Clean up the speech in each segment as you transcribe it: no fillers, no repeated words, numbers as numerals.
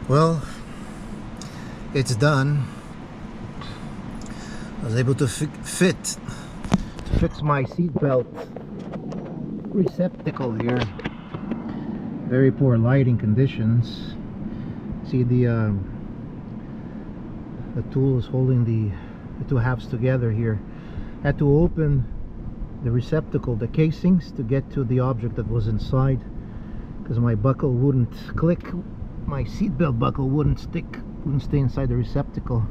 Well, it's done. I was able to fix my seatbelt receptacle here. Very poor lighting conditions. See, the tool is holding the two halves together here. Had to open the receptacle, the casings, to get to the object that was inside, because my buckle wouldn't click. My seatbelt buckle wouldn't stay inside the receptacle.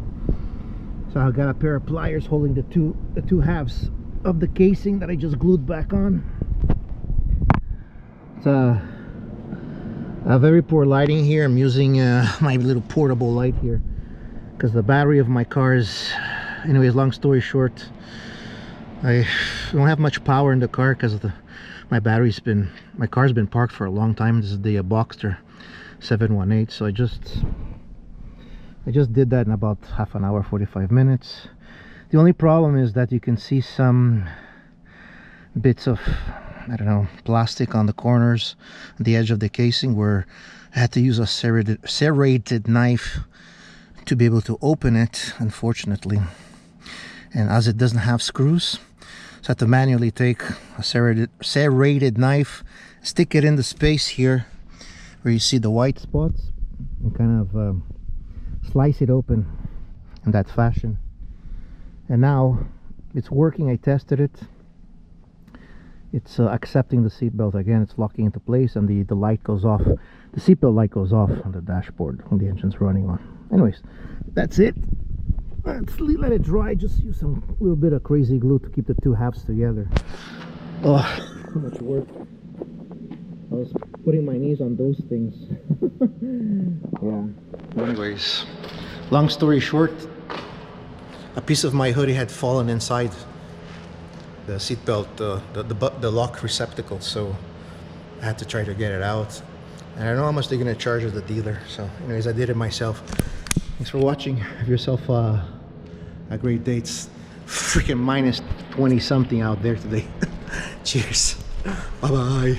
So I got a pair of pliers holding the two halves of the casing that I just glued back on. It's a very poor lighting here. I'm using my little portable light here because the battery of my car is, anyways, long story short, I don't have much power in the car because my car's been parked for a long time. This is the Boxster 718, so I just did that in about half an hour, 45 minutes. The only problem is that you can see some bits of, I don't know, plastic on the corners, the edge of the casing, where I had to use a serrated knife to be able to open it, unfortunately. And as it doesn't have screws, so I had to manually take a serrated knife, stick it in the space here where you see the white spots, and kind of slice it open in that fashion. And now it's working. I tested it. It's accepting the seatbelt again. It's locking into place, and the light goes off. The seatbelt light goes off on the dashboard when the engine's running on. Anyways, that's it. Let's let it dry. Just use some little bit of crazy glue to keep the two halves together. Oh, too much work. I was putting my knees on those things. Yeah. Anyways, long story short, a piece of my hoodie had fallen inside the seatbelt, the lock receptacle, so I had to try to get it out. And I don't know how much they're gonna charge at the dealer. So, anyways, I did it myself. Thanks for watching. Have yourself a great day. It's freaking minus 20 something out there today. Cheers. Bye bye.